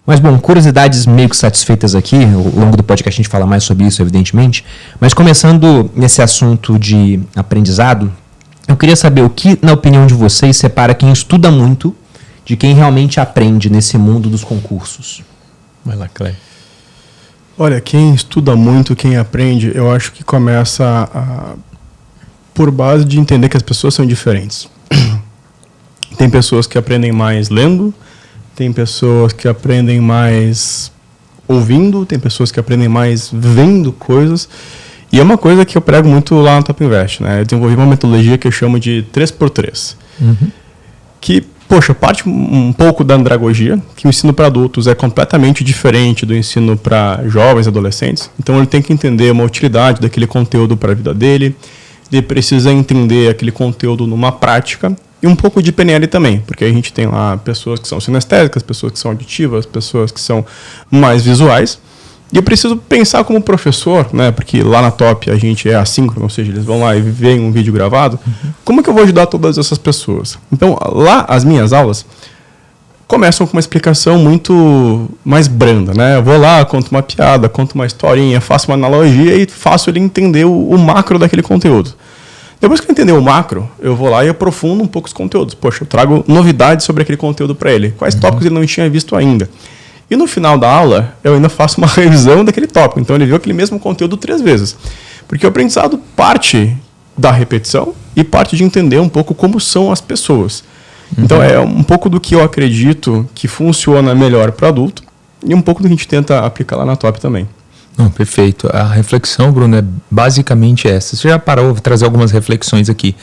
Mas, bom, curiosidades meio que satisfeitas aqui. Ao longo do podcast a gente fala mais sobre isso, evidentemente. Mas começando nesse assunto de aprendizado, eu queria saber o que, na opinião de vocês, separa quem estuda muito de quem realmente aprende nesse mundo dos concursos. Vai lá, Cleber. Olha, quem estuda muito, quem aprende, eu acho que começa por base de entender que as pessoas são diferentes. Tem pessoas que aprendem mais lendo, tem pessoas que aprendem mais ouvindo, tem pessoas que aprendem mais vendo coisas. E é uma coisa que eu prego muito lá no Top Invest, né? Eu desenvolvi uma metodologia que eu chamo de 3x3. Que, poxa, parte um pouco da andragogia, que o ensino para adultos é completamente diferente do ensino para jovens e adolescentes. Então ele tem que entender uma utilidade daquele conteúdo para a vida dele, ele precisa entender aquele conteúdo numa prática, e um pouco de PNL também, porque a gente tem lá pessoas que são sinestésicas, pessoas que são auditivas, pessoas que são mais visuais. E eu preciso pensar como professor, né, porque lá na Top a gente é assíncrono, ou seja, eles vão lá e veem um vídeo gravado. Como que eu vou ajudar todas essas pessoas? Então, lá as minhas aulas começam com uma explicação muito mais branda, né? Eu vou lá, conto uma piada, conto uma historinha, faço uma analogia e faço ele entender o macro daquele conteúdo. Depois que eu entender o macro, eu vou lá e aprofundo um pouco os conteúdos. Poxa, eu trago novidades sobre aquele conteúdo para ele. Quais tópicos ele não tinha visto ainda? E no final da aula, eu ainda faço uma revisão daquele tópico. Então ele viu aquele mesmo conteúdo 3 vezes. Porque o aprendizado parte da repetição e parte de entender um pouco como são as pessoas. Então é um pouco do que eu acredito que funciona melhor para adulto e um pouco do que a gente tenta aplicar lá na Top também. Não, perfeito. A reflexão, Bruno, é basicamente essa. Você já parou, vou trazer algumas reflexões aqui.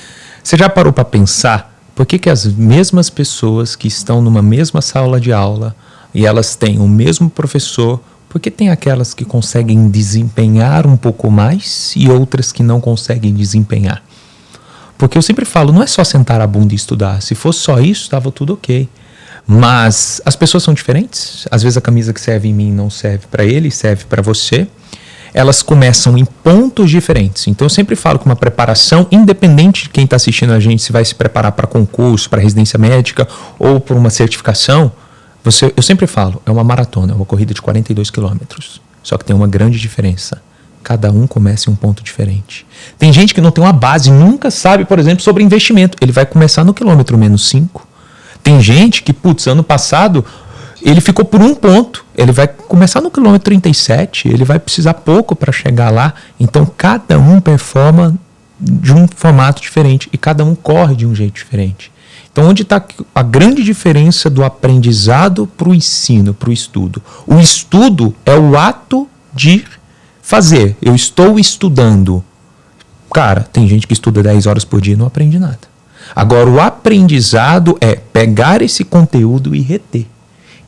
Você já parou para pensar por que as mesmas pessoas que estão numa mesma sala de aula e elas têm o mesmo professor, por que tem aquelas que conseguem desempenhar um pouco mais e outras que não conseguem desempenhar? Porque eu sempre falo, não é só sentar a bunda e estudar. Se fosse só isso, estava tudo ok. Mas as pessoas são diferentes. Às vezes a camisa que serve em mim não serve para ele, serve para você. Elas começam em pontos diferentes. Então eu sempre falo que uma preparação, independente de quem está assistindo a gente, se vai se preparar para concurso, para residência médica ou por uma certificação, eu sempre falo, é uma maratona, é uma corrida de 42 quilômetros. Só que tem uma grande diferença. Cada um começa em um ponto diferente. Tem gente que não tem uma base, nunca sabe, por exemplo, sobre investimento. Ele vai começar no quilômetro -5. Tem gente que, ano passado, ele ficou por 1 ponto. Ele vai começar no quilômetro 37, ele vai precisar pouco para chegar lá. Então, cada um performa de um formato diferente e cada um corre de um jeito diferente. Então, onde está a grande diferença do aprendizado para o ensino, para o estudo? O estudo é o ato de fazer. Eu estou estudando. Cara, tem gente que estuda 10 horas por dia e não aprende nada. Agora, o aprendizado é pegar esse conteúdo e reter.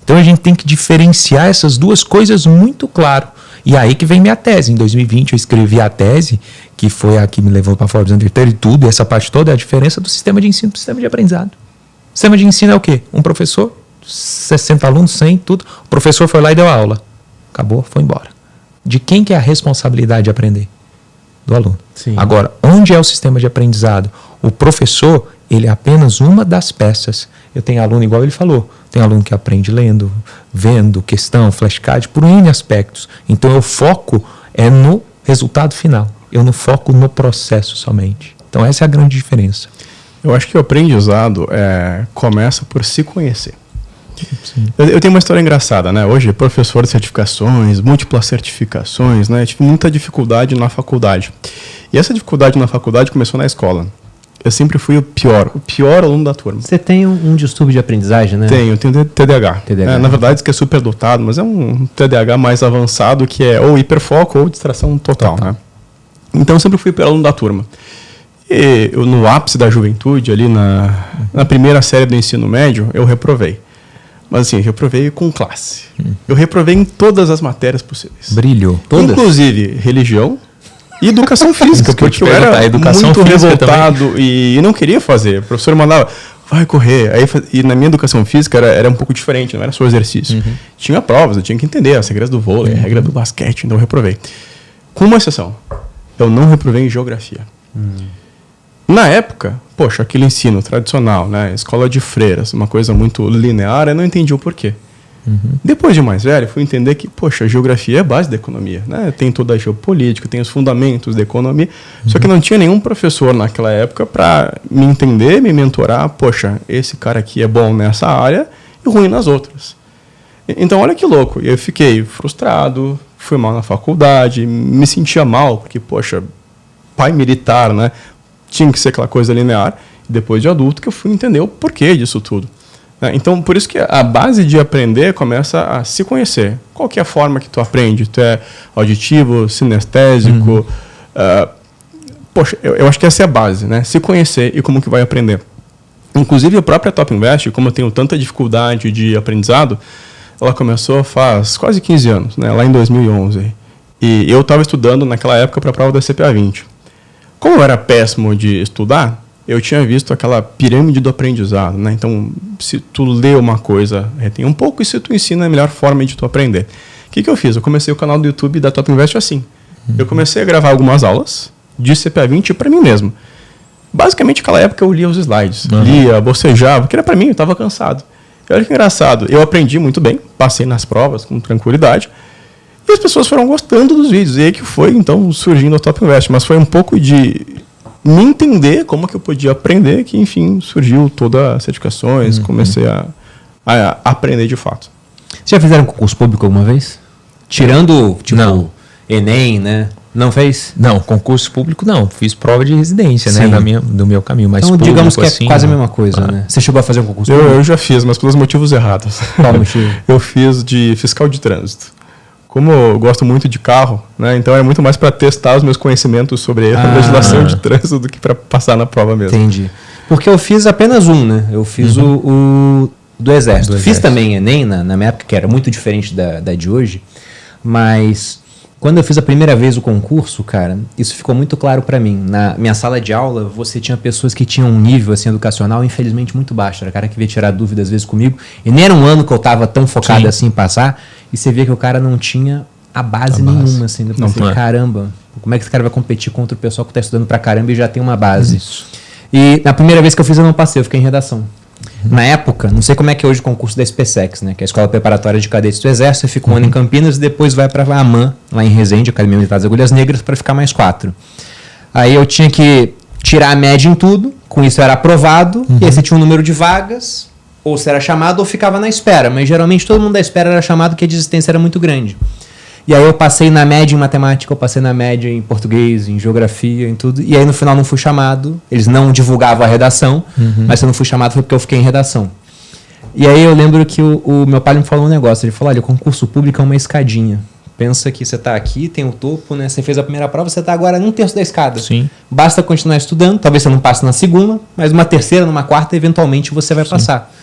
Então, a gente tem que diferenciar essas duas coisas muito claro. E aí que vem minha tese. Em 2020, eu escrevi a tese, que foi a que me levou para a Forbes Under 30 e tudo. E essa parte toda é a diferença do sistema de ensino para o sistema de aprendizado. O sistema de ensino é o quê? Um professor, 60 alunos, 100, tudo. O professor foi lá e deu a aula. Acabou, foi embora. De quem que é a responsabilidade de aprender? Do aluno. Sim. Agora, onde é o sistema de aprendizado? O professor, ele é apenas uma das peças. Eu tenho aluno, igual ele falou, tem aluno que aprende lendo, vendo, questão, flashcard, por N aspectos. Então, eu foco no resultado final. Eu não foco no processo somente. Então, essa é a grande diferença. Eu acho que o aprendizado começa por se conhecer. Eu tenho uma história engraçada, né? Hoje, professor de certificações, múltiplas certificações, né? Eu tive muita dificuldade na faculdade. E essa dificuldade na faculdade começou na escola. Eu sempre fui o pior aluno da turma. Você tem um distúrbio de aprendizagem, né? Eu tenho TDAH. Na verdade, isso que é super dotado, mas é um TDAH mais avançado, que é ou hiperfoco ou distração total, né? Então, eu sempre fui o pior aluno da turma. E eu, no ápice da juventude, ali na primeira série do ensino médio, eu reprovei. Mas assim, eu reprovei com classe. Eu reprovei em todas as matérias possíveis. Brilho. Todas? Inclusive religião e educação física, porque eu era muito revoltado e não queria fazer. O professor mandava, vai correr. Aí, e na minha educação física era um pouco diferente, não era só exercício. Tinha provas, eu tinha que entender as regras do vôlei, a regra do basquete, então eu reprovei. Com uma exceção, eu não reprovei em geografia. Na época, poxa, aquele ensino tradicional, né, escola de freiras, uma coisa muito linear, eu não entendi o porquê. Depois de mais velho, fui entender que, poxa, a geografia é a base da economia, né? Tem toda a geopolítica, tem os fundamentos da economia, só que não tinha nenhum professor naquela época para me entender, me mentorar, poxa, esse cara aqui é bom nessa área e ruim nas outras. Então, olha que louco, eu fiquei frustrado, fui mal na faculdade, me sentia mal, porque, poxa, pai militar, né? Tinha que ser aquela coisa linear, e depois de adulto que eu fui entender o porquê disso tudo. Então, por isso que a base de aprender começa a se conhecer. Qual que é a forma que tu aprende? Tu é auditivo, sinestésico? Poxa, eu acho que essa é a base, né? Se conhecer e como que vai aprender. Inclusive, a própria Top Invest, como eu tenho tanta dificuldade de aprendizado, ela começou faz quase 15 anos, né? Lá em 2011. E eu estava estudando naquela época para a prova da CPA 20. Como eu era péssimo de estudar, eu tinha visto aquela pirâmide do aprendizado, né? Então, se tu lê uma coisa, retém um pouco, e se tu ensina, é a melhor forma de tu aprender. O que eu fiz? Eu comecei o canal do YouTube da Top Invest assim. Eu comecei a gravar algumas aulas de CPA 20 para mim mesmo. Basicamente, naquela época, eu lia os slides. Lia, bocejava, que era para mim, eu estava cansado. E olha que engraçado, eu aprendi muito bem, passei nas provas com tranquilidade, e as pessoas foram gostando dos vídeos. E aí que foi, então, surgindo a Top Invest. Mas foi um pouco de me entender como que eu podia aprender, que, enfim, surgiu todas as certificações, comecei a aprender de fato. Vocês já fizeram concurso público alguma vez? Tirando, tipo, não. Enem, né? Não fez? Não, concurso público não. Fiz prova de residência, né? Do meu caminho. Mas então, digamos que assim, é quase a mesma coisa, né? Você chegou a fazer um concurso público? Eu já fiz, mas pelos motivos errados. Qual motivo? Eu fiz de fiscal de trânsito. Como eu gosto muito de carro, né? Então é muito mais para testar os meus conhecimentos sobre a legislação de trânsito do que para passar na prova mesmo. Entendi. Porque eu fiz apenas um, né? Eu fiz o do Exército. Fiz também Enem na minha época, que era muito diferente da de hoje, mas quando eu fiz a primeira vez o concurso, cara, isso ficou muito claro para mim. Na minha sala de aula, você tinha pessoas que tinham um nível assim, educacional, infelizmente, muito baixo. Era cara que veio tirar dúvidas às vezes comigo. E nem era um ano que eu estava tão focado assim em passar. E você vê que o cara não tinha a base nenhuma. Assim, eu pensei, caramba, como é que esse cara vai competir contra o pessoal que está estudando pra caramba e já tem uma base? Isso. E na primeira vez que eu fiz, eu não passei, eu fiquei em redação. Na época, não sei como é que é hoje o concurso da SPSEX, né, que é a Escola Preparatória de Cadetes do Exército. Você fica um ano em Campinas e depois vai para a AMAN, lá em Resende, Academia Militar das Agulhas Negras, para ficar mais 4. Aí eu tinha que tirar a média em tudo, com isso eu era aprovado, e aí você tinha um número de vagas, ou você era chamado ou ficava na espera, mas geralmente todo mundo da espera era chamado porque a desistência era muito grande. E aí eu passei na média em matemática, eu passei na média em português, em geografia, em tudo. E aí no final não fui chamado. Eles não divulgavam a redação, mas se eu não fui chamado foi porque eu fiquei em redação. E aí eu lembro que o meu pai me falou um negócio. Ele falou, olha, o concurso público é uma escadinha. Pensa que você está aqui, tem o topo, né? Você fez a primeira prova, você está agora num terço da escada. Sim. Basta continuar estudando, talvez você não passe na segunda, mas uma terceira, numa quarta, eventualmente você vai passar.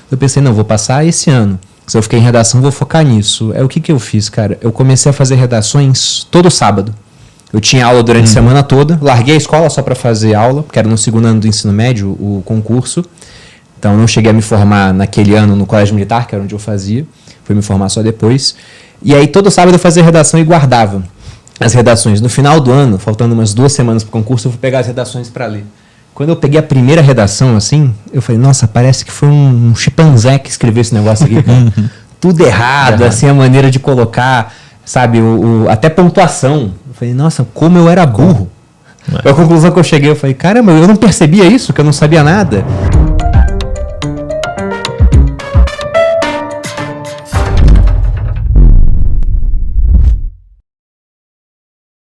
Eu pensei, não, vou passar esse ano. Se eu fiquei em redação, vou focar nisso. O que eu fiz, cara? Eu comecei a fazer redações todo sábado. Eu tinha aula durante a semana toda. Larguei a escola só para fazer aula, porque era no segundo ano do ensino médio o concurso. Então, não cheguei a me formar naquele ano no Colégio Militar, que era onde eu fazia. Fui me formar só depois. E aí, todo sábado eu fazia redação e guardava as redações. No final do ano, faltando umas 2 semanas para o concurso, eu fui pegar as redações para ler. Quando eu peguei a primeira redação, assim, eu falei, nossa, parece que foi um chimpanzé que escreveu esse negócio aqui, cara. Tudo errado, assim, a maneira de colocar, sabe, até pontuação. Eu falei, nossa, como eu era burro. A conclusão que eu cheguei, eu falei, caramba, eu não percebia isso, que eu não sabia nada.